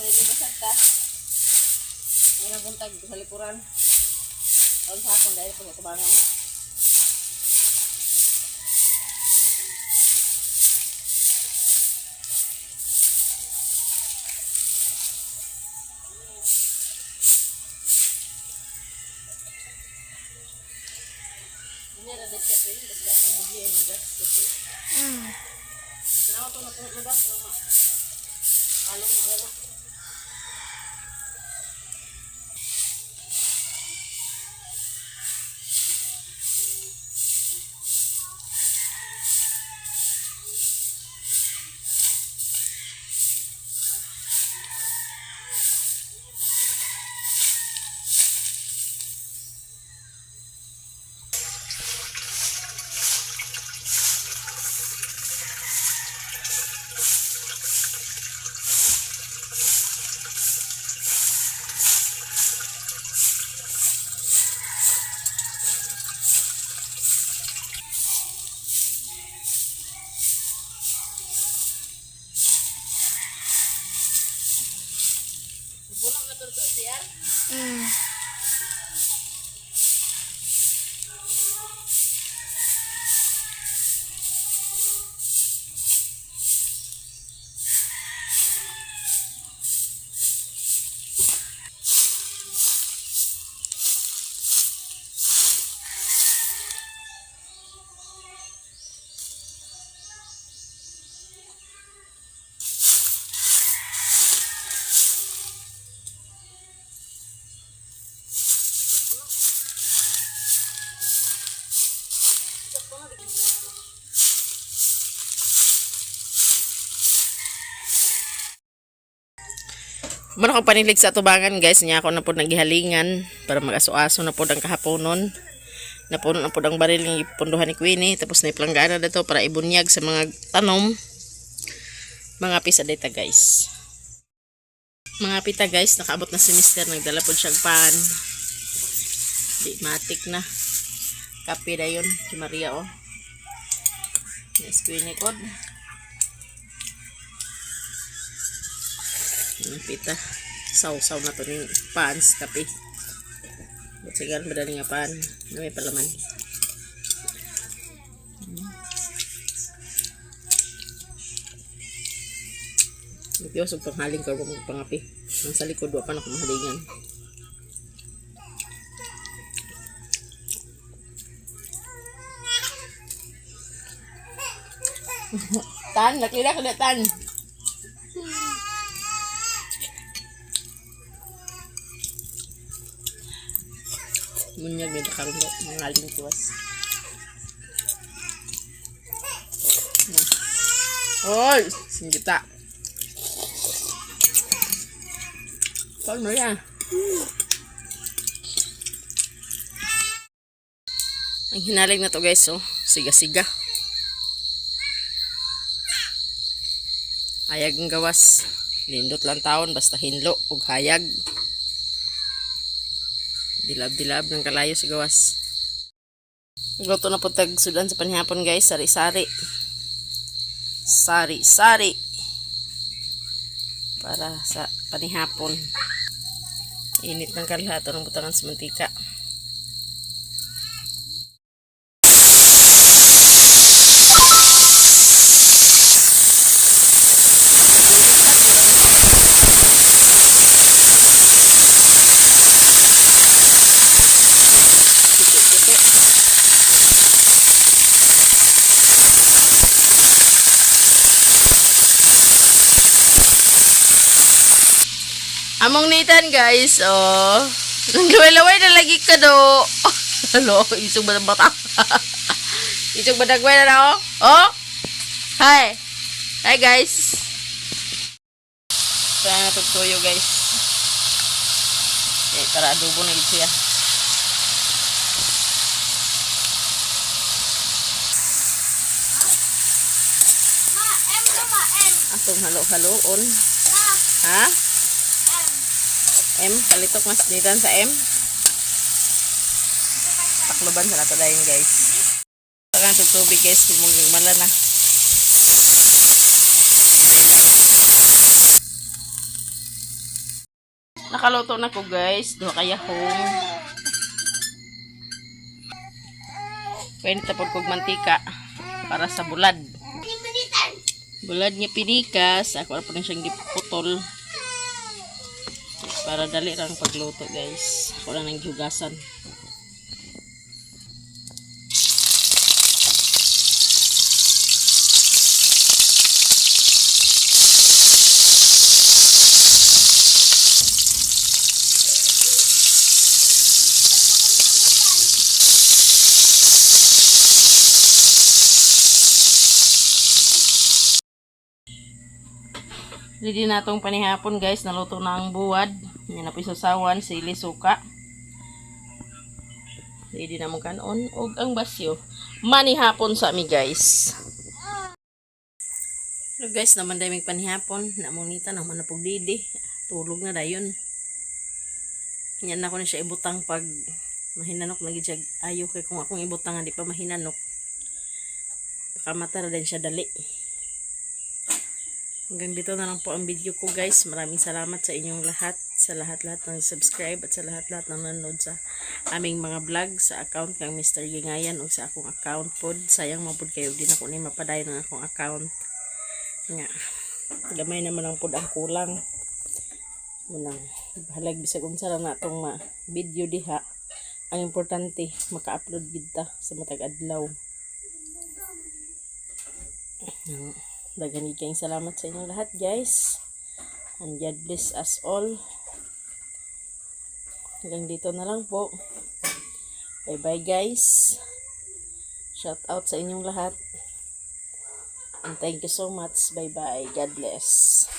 Pwede basag ta. May nabuntag sa likuran. Ang hapon dahil pag itabangan. Ini ada dekat ini, dekat biji yang ada situ. Kenapa tuh nak mudah sama? Kalau mana? Pulang na turut siya. Mano kang panilig sa atubangan guys, niya ako na po naghihalingan para mag-aso-aso na po ang kahaponon. Napuno na po ang baril ng ipunduhan ni Queenie, tapos na iplanggaan na dito para ibunyag sa mga tanom. Mga pisa data guys. Mga pita guys, nakaabot na si Mister, nagdala po siyang pan. Di matik na. Kape na yun, si Maria oh. Yes, Queenie kod. Pita saw na to ng pans kape sigan madali nga pan na may palaman. Diyos ang panghaling ka mo pangapi ang sa likod wa pa na kumahalingan. Tan nakita ko na tan. Munyag may nakarong mga aling tuwas. Oy! Singgita. Saan mo yan? Ang hinalig na to guys, oh. Siga-siga. Hayag ang gawas. Lindot lang taon, basta hinlo ug hayag. Dilab-dilab ng kalayo sa gawas. Nagluto na po tag-sudan sa panihapon guys. Sari-sari. Sari-sari. Para sa panihapon. Init ng kalahato ng butangan sa mantika. Among nitan guys, oh. Nagluway-laway na lagi ka do. Hello, isog ba ng bata? Isog ba nagway na oh? Oh? Hi. Hi guys. Kaya na tutuyo guys. Eh, para adobo na gid siya. Atong halo-haloon. Ha? M, kalitok mas nitan sa M. Takloban sa nato dayon guys. Tagan sa tubig guys, mong mala na. Nakaluto na ko guys. Duha kaya hong. Pwede tapos kog mantika para sa bulad. Bulad nga pinikas. Ako na po na siyang giputol. Para dali lang pagluto guys. Ako na nang hugasan. Ready na itong panihapon guys. Naluto na ang buwad. Yan na po isasawan, sili, suka. Ready na mong kanon. O ang basyo. Manihapon sa amin guys. Hello guys, naman daming panihapon. Namunita naman na pagdidi. Tulog na dayon. Yan na ko na siya ibutang pag mahinanok na gid ayo kay kung akong ibutang di pa mahinanok. Baka din siya dali. Hanggang dito na lang po ang video ko guys. Maraming salamat sa inyong lahat. Sa lahat-lahat ng subscribe at sa lahat-lahat ng nanonood sa aming mga vlog sa account kang Mr. Gingayan o sa akong account pod. Sayang mapod kayo. Di na ko na mapadayon ng akong account. Nga. Gamay naman ang pod ang kulang. Munang halag bisag unsa lang na itong video diha. Ang importante maka-upload kita sa matag adlaw. Daghang kayong salamat sa inyong lahat guys. And God bless us all. Hanggang dito na lang po. Bye bye guys. Shout out sa inyong lahat. And thank you so much. Bye bye. God bless.